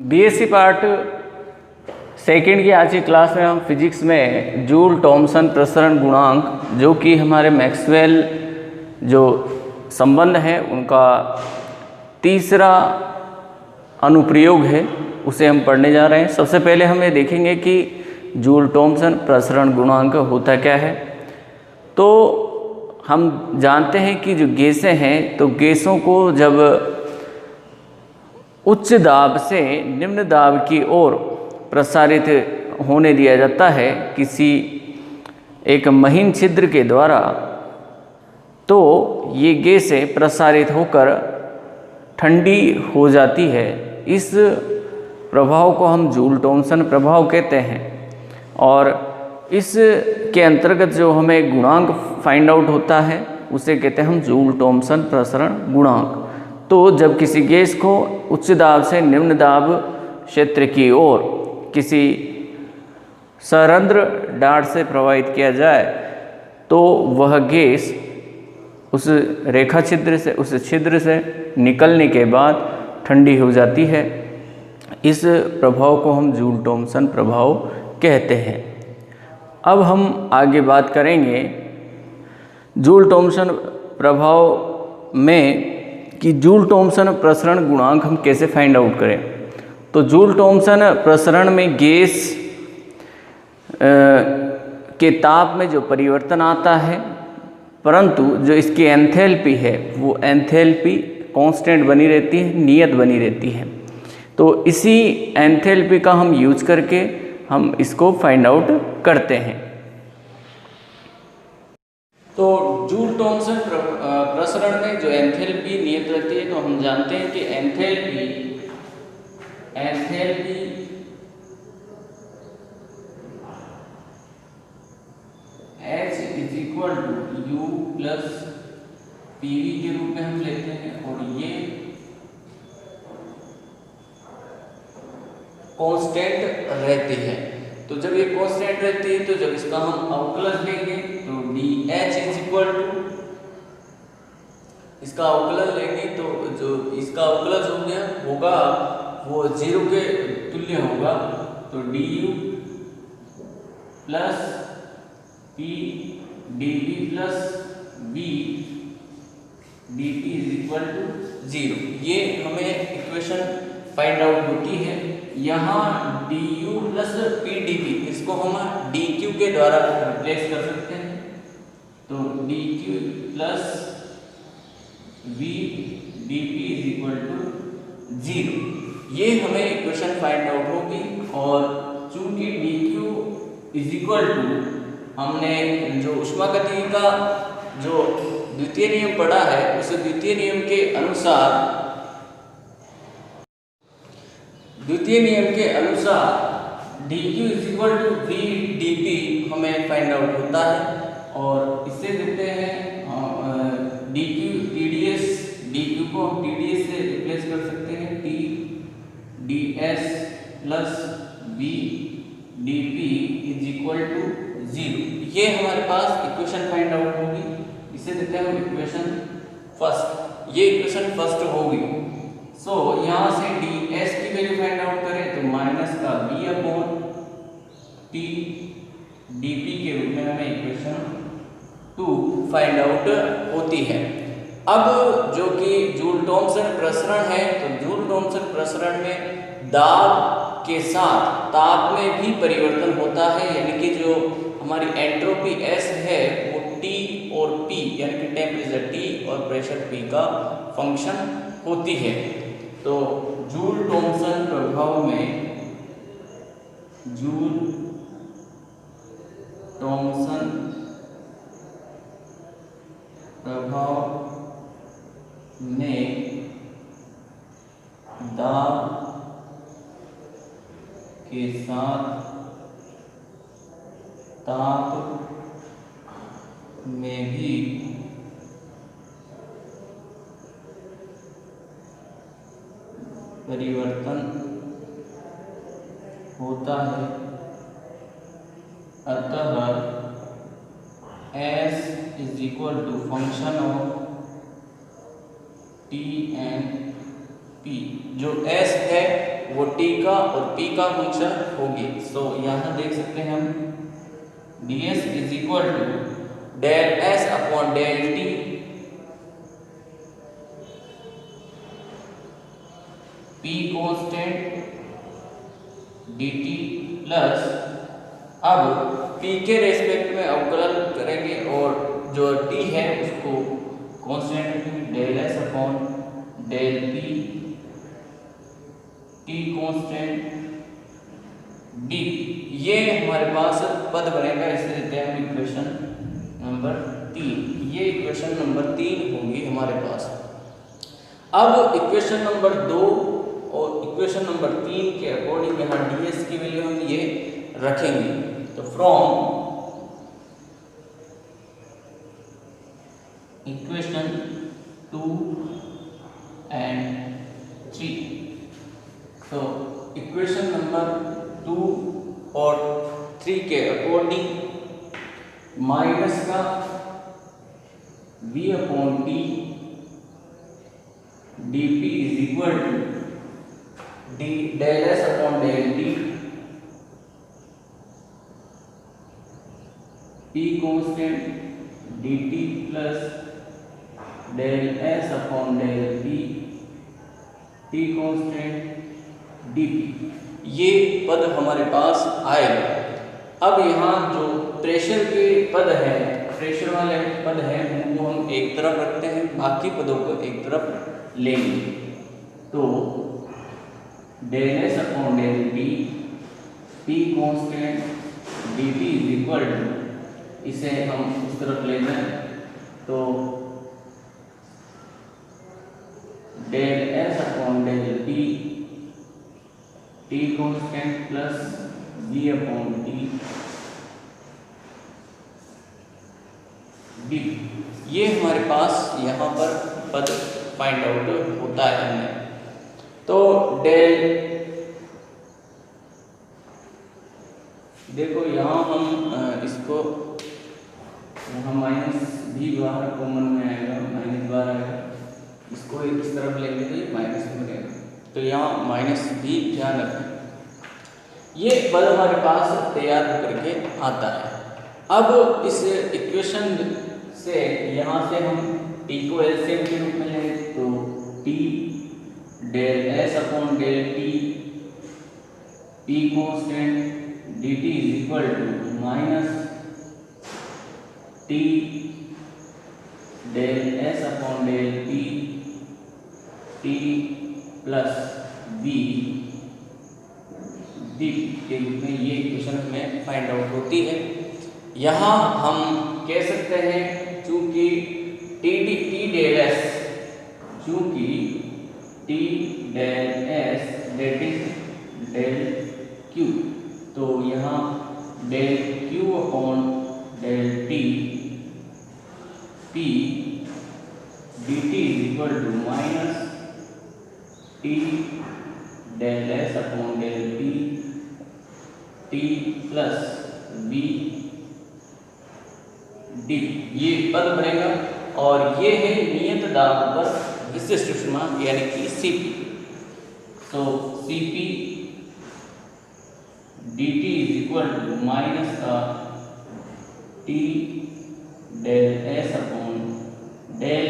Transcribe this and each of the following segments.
BSc part second की आज की क्लास में हम फिजिक्स में जूल थॉमसन प्रसरण गुणांक जो कि हमारे मैक्सवेल जो संबंध है उनका तीसरा अनुप्रयोग है उसे हम पढ़ने जा रहे हैं। सबसे पहले हम ये देखेंगे कि जूल थॉमसन प्रसरण गुणांक होता क्या है। तो हम जानते हैं कि जो गैसें हैं तो गैसों को जब उच्च दाब से निम्न दाब की ओर प्रसारित होने दिया जाता है किसी एक महीन छिद्र के द्वारा, तो ये गैसें प्रसारित होकर ठंडी हो जाती है। इस प्रभाव को हम जूल थॉमसन प्रभाव कहते हैं और इस के अंतर्गत जो हमें गुणांक फाइंड आउट होता है उसे कहते हैं हम जूल थॉमसन प्रसरण गुणांक। तो जब किसी गैस को उच्च दाब से निम्न दाब क्षेत्र की ओर किसी सरंध्र डार्ट से प्रवाहित किया जाए तो वह गैस उस रेखा छिद्र से उस छिद्र से निकलने के बाद ठंडी हो जाती है। इस प्रभाव को हम जूल थॉमसन प्रभाव कहते हैं। अब हम आगे बात करेंगे जूल थॉमसन प्रभाव में कि जूल थॉमसन प्रसरण गुणांक हम कैसे फाइंड आउट करें। तो जूल थॉमसन प्रसरण में गैस के ताप में जो परिवर्तन आता है, परंतु जो इसकी एंथैल्पी है वो एंथैल्पी कांस्टेंट बनी रहती है, नियत बनी रहती है। तो इसी एंथैल्पी का हम यूज करके हम इसको फाइंड आउट करते हैं। तो जूल थॉमसन प्रसरण में जो एंथैल्पी नियत रहती है, तो हम जानते हैं कि enthalpy H is equal to U plus PV के रूप में हम लेते हैं और ये कांस्टेंट रहती है। तो जब ये कांस्टेंट रहती है तो जब इसका हम अवकलज लेंगे तो DH इज इक्वल टू, इसका अवकलज लेंगे तो जो इसका अवकलज हो गया होगा वो 0 के तुल्य होगा। तो DU plus P dV plus V dt is equal to 0। ये हमें इक्वेशन फाइंड आउट होती है। यहाँ du प्लस P dV इसको हम dq के द्वारा रिप्लेस कर सकते हैं। तो dq plus V dP is equal to 0। ये हमें इक्वेशन फाइंड आउट होगी और चूंकि dq इज इक्वल टू हमने जो ऊष्मागतिकी का जो द्वितीय नियम पढ़ा है उस द्वितीय नियम के अनुसार dq is equal to V dP हमें फाइंड आउट होता है और इससे देते हैं dq TdS, dq को हम TdS से रिप्लेस कर सकते हैं T ds plus V dP is equal to 0। ये हमारे पास इक्वेशन फाइंड आउट होगी। इसे देते हैं हम इक्वेशन फर्स्ट। ये इक्वेशन फर्स्ट होगी। सो यहाँ से ds की वैल्यू फाइंड आउट करें तो माइनस का V अपॉन T dP के रूप में हमें इक्वेशन 2 फाइंड आउट होती है। अब जो कि जूल थॉमसन प्रसरण है, तो जूल थॉमसन प्रसरण में दाब के साथ ताप में भी परिवर्तन होता है, यानी कि जो हमारी एंट्रोपी S है वो T और P यानी कि टेम्परेचर T और प्रेशर P का फंक्शन होती है। तो जूल थॉमसन प्रभाव में जूल थॉमसन प्रभाव में दाब के साथ ताप में भी परिवर्तन होता है, अतः S is equal to function of T and P। जो S है वो t का और p का फंक्शन होगी। सो यहाँ देख सकते हैं हम ds is equal to del s upon del t p constant dt plus, अब p के रेस्पेक्ट में अवकलन करेंगे और जो t है उसको constant del s upon del p t constant d, ये हमारे पास पद बनेगा। इसे देते हैं हम इक्वेशन नंबर 3। ये इक्वेशन नंबर 3 होगी हमारे पास। अब इक्वेशन नंबर 2 और इक्वेशन नंबर 3 के अकॉर्डिंग यहाँ ds की वैल्यू हम ये रखेंगे। तो फ्रॉम इक्वेशन 2 एंड 3, तो इक्वेशन नंबर 2 और 3 के अकॉर्डिंग माइनस का v upon t dp is equal to D del S upon del T p constant dt plus del S upon del p t constant dp, ये पद हमारे पास आएगा। अब यहाँ जो प्रेशर के पद हैं, प्रेशर वाले पद हैं, उनको हम एक तरफ रखते हैं, बाकी पदों को एक तरफ लेंगे। तो del S upon del T p constant dt is equal to, इसे हम उस तरफ ले जाएं तो del S upon del p t constant plus v upon t d, ये हमारे पास यहाँ पर पद फाइंड आउट होता है हमें। तो डेल, देखो यहाँ हम इसको, यहाँ माइनस भी बाहर कॉमन में आएगा, माइनस बाहर आएगा, इसको इस तरफ लेंगे तो ये माइनस में रहेगा, तो यहाँ माइनस भी ध्यान रखें। ये पद हमारे पास तैयार करके आता है। अब इस इक्वेशन से यहाँ से हम t को एलसीएम के रूप में लें तो t del S upon del T p constant dt is equal to minus t del S upon del t plus v dt के रूप में ये इक्वेशन हमें फाइंड आउट होती है। यहाँ हम कह सकते हैं चूंकि t डेल एस, चूंकि t डेल एस डेट इज डेल q, तो यहाँ del q upon del t p dt is equal to minus t del S upon del t plus v D, ये पद बनेगा। और ये है नियत दाब पर विशिष्ट ऊष्मा यानी कि Cp। तो Cp dt is equal to minus का t del S upon del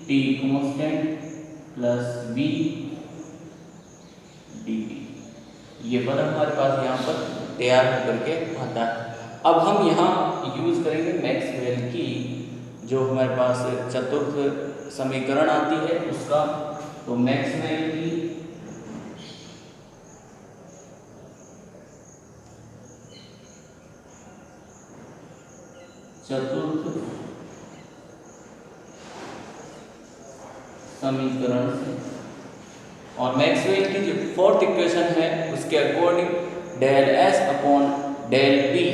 t constant plus v dt, ये पद हमारे पास यहाँ पर तैयार करके आता है। अब हम यहाँ यूज करेंगे मैक्सवेल की, जो हमारे पास चतुर्थ समीकरण आती है उसका। तो मैक्सवेल की चतुर्थ समीकरण से, और मैक्सवेल की जो फोर्थ इक्वेशन है उसके according del S upon del P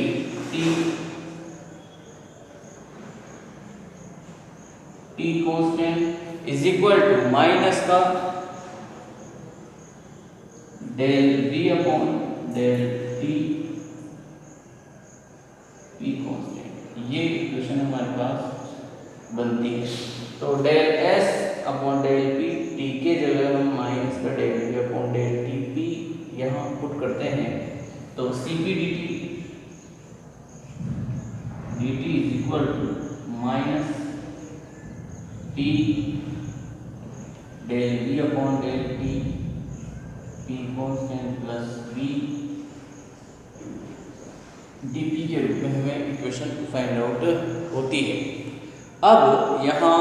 T constant is equal to minus का del V upon del T P constant, ये इक्वेशन हमारे पास बनती है। तो del S upon del P, T के जगह हम माइनस का del V upon del T P यहाँ पुट करते हैं, तो C P D T is equal to minus T del V upon del T, P constant plus we DP के रूप में हमें इक्वेशन फाइंड आउट होती है। अब यहाँ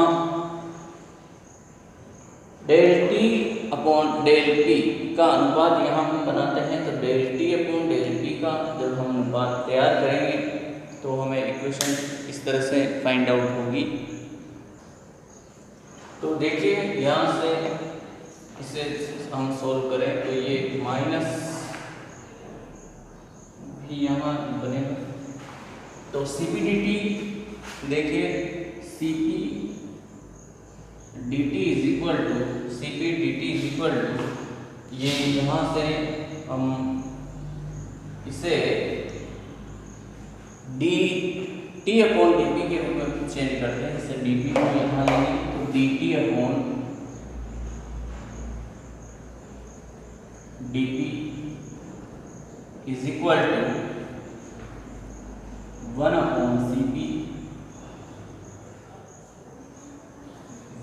del T upon del P का अनुपात यहाँ हम बनाते हैं, तो del T upon del P का जब हम अनुपात तैयार करेंगे तो हमें इक्वेशन इस तरह से फाइंड आउट होगी। तो देखिए यहाँ से इसे हम सोल्व करें तो ये माइनस भी यहाँ बनेगा, तो सी पी डी टी देखिए C P D T is equal to C P D T is equal to ये यहाँ से हम इसे D T upon D P के रूप में चेंज करते हैं, जैसे डी पी को यहाँ लेंगे तो D T upon D P is equal to 1 upon C P,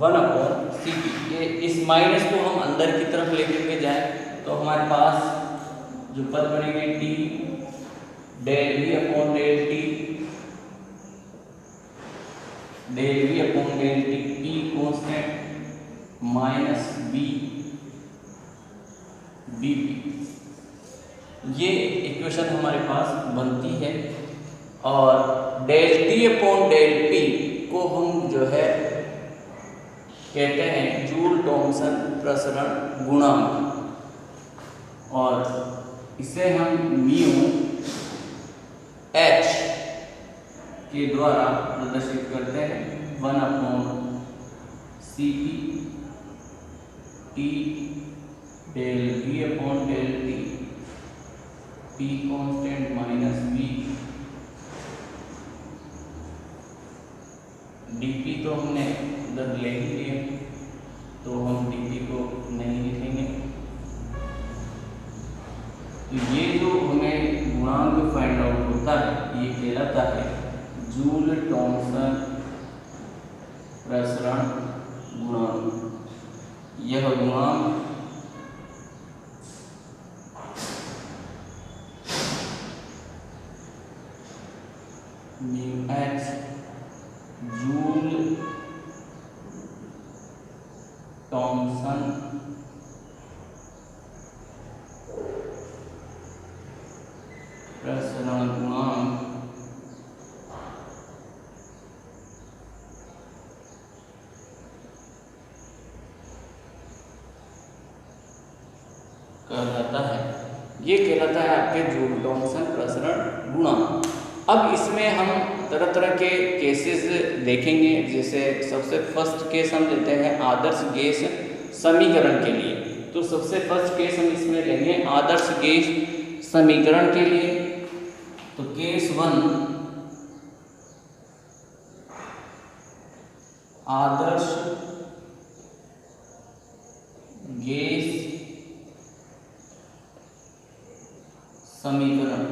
1 upon C P. ये इस माइनस को हम अंदर की तरफ लेकर के जाएं तो हमारे पास जो पद बनेंगे T del V upon del T, del V upon del T, P constant minus B D P. ये इक्वेशन हमारे पास बनती है और del T upon del P को हम जो है कहते हैं जूल थॉमसन प्रसरण गुणांक, और इसे हम म्यू एच के द्वारा प्रदर्शित करते हैं, 1 upon C P T del V upon del T, P constant minus V DP तो हमने उधर ले ही लिया तो हम डीपी को नहीं लिखेंगे। तो ये जो हमें गुणांक फाइंड आउट होता है ये कहलाता है जूल थॉमसन प्रसरण गुणांक। यह गुणांक म्यू एच जूल थॉमसन प्रसरण गुणांक कहलाता है। ये कहलाता है आपके जूल थॉमसन प्रसरण गुणांक। अब इसमें हम तरह तरह के केसेस देखेंगे, जैसे सबसे फर्स्ट केस हम लेते हैं आदर्श गैस समीकरण के लिए। तो सबसे फर्स्ट केस हम इसमें लेंगे आदर्श गैस समीकरण के लिए। तो केस 1 आदर्श गैस समीकरण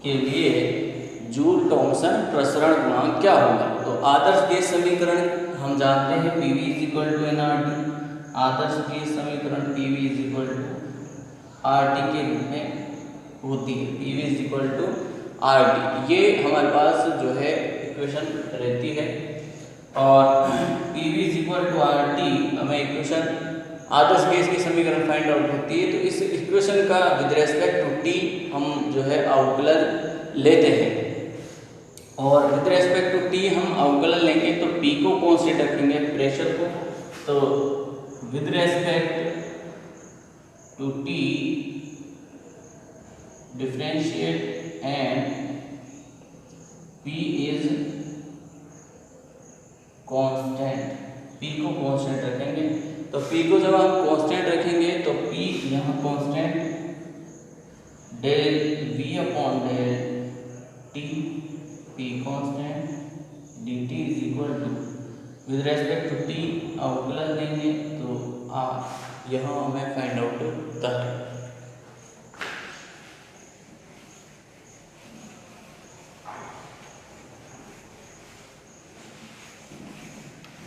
के लिए जूल थॉमसन प्रसरण गुणांक क्या होगा। तो आदर्श गैस समीकरण हम जानते हैं P V is equal to N R T. आदर्श गैस समीकरण P V is equal to R T के रूप में होती है, P V is equal to R T. ये हमारे पास जो है इक्वेशन रहती है, और P V is equal to R T हमें इक्वेशन आदर्श गैस की समीकरण फाइंड आउट होती है। तो इस इक्वेशन का विद रेस्पेक्ट टू टी हम जो है अवकलन लेते हैं, और विद रेस्पेक्ट टू टी हम अवकलन लेंगे तो पी को कांस्टेंट रखेंगे प्रेशर को। तो with respect to T differentiate and P is constant, P को कांस्टेंट रखेंगे। तो पी को जब हम कांस्टेंट रखेंगे तो पी यहाँ constant del V upon del T, P constant D T is equal to with respect to T अवकलन देंगे तो यहाँ हमें फाइंड आउट होता है।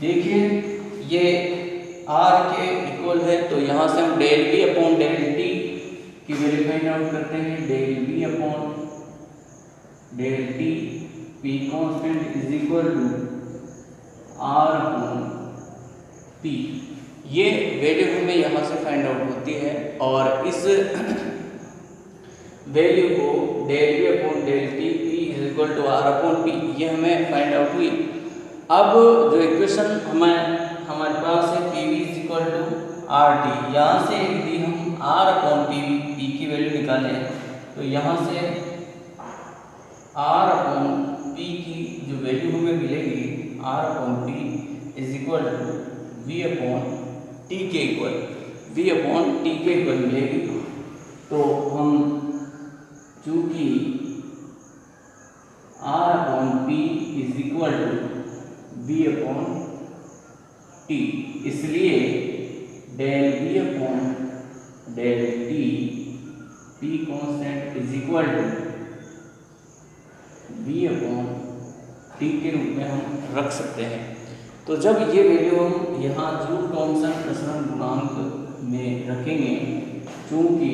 देखिए ये आर के इक्वल है तो यहाँ से हम del B upon del T की वैल्यू फाइंड आउट करते हैं। Del B upon del T P constant is equal to R upon P. ये वैल्यू हमें यहाँ से फाइंड आउट होती है और इस वैल्यू को del B upon del T P is equal to R upon P ये हमें फाइंड आउट हुई। अब जो इक्वेशन हमारे पास है P V is equal to R T, यहाँ से यदि हम आर अपॉन पी की वैल्यू निकालें तो यहाँ से आर अपॉन पी की जो वैल्यू हमें मिलेगी R upon P is equal to V upon T के इक्वल मिलेगी। तो हम चूंकि R upon P is equal to B upon T, इसलिए del B upon del T P constant is equal to B upon T के रूप में हम रख सकते हैं। तो जब ये वैल्यू हम यहाँ जूल थॉमसन प्रसरण गुणांक में रखेंगे, चूंकि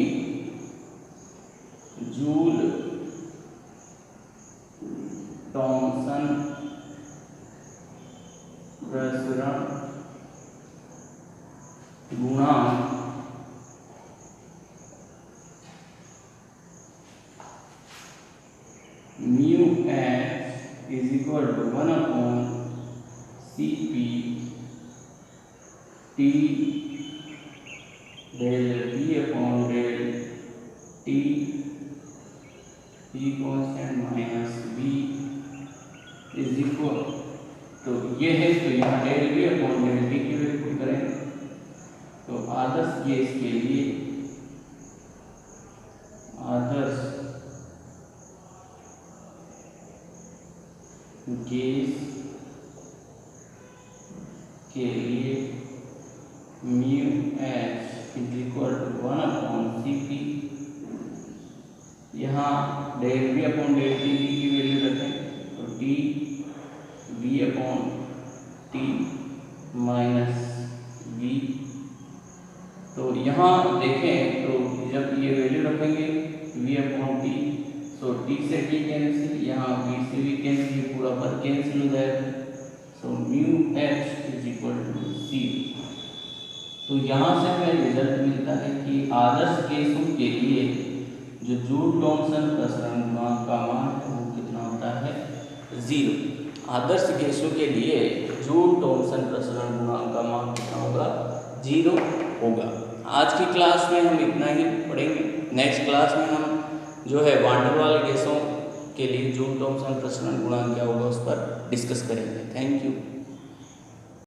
जूल थॉमसन प्रसरण गुणांक mu H is equal to 1 upon C P T del B upon del T P constant minus B is equal, तो ये है तो यहाँ del B upon del T की वैल्यू पुट करें तो आदर्श गैस के लिए आदर्श गैस के लिए mu H is equal to 1 upon C P, यहाँ del B upon del T की वैल्यू रखें तो T B upon T minus B. तो यहाँ देखें तो जब ये वैल्यू रखेंगे वी अपॉन टी तो टी से टी कैंसिल, यहाँ बी से भी कैंसिल, पूरा पर कैंसिल हो जाएगा। So mu H is equal to C. तो यहाँ से हमें रिजल्ट मिलता है कि आदर्श गैसों के लिए जो जूल थॉमसन प्रसरण गुणांक का मान है वो कितना होता है 0। आदर्श गैसों के लिए जूल थॉमसन प्रसरण गुणांक का मान कितना होगा 0 होगा। आज की क्लास में हम इतना ही पढ़ेंगे। नेक्स्ट क्लास में हम जो है वान डेर वाल गैसों के लिए जूल थॉमसन प्रसरण गुणांक क्या होगा उस पर डिस्कस करेंगे। Thank you.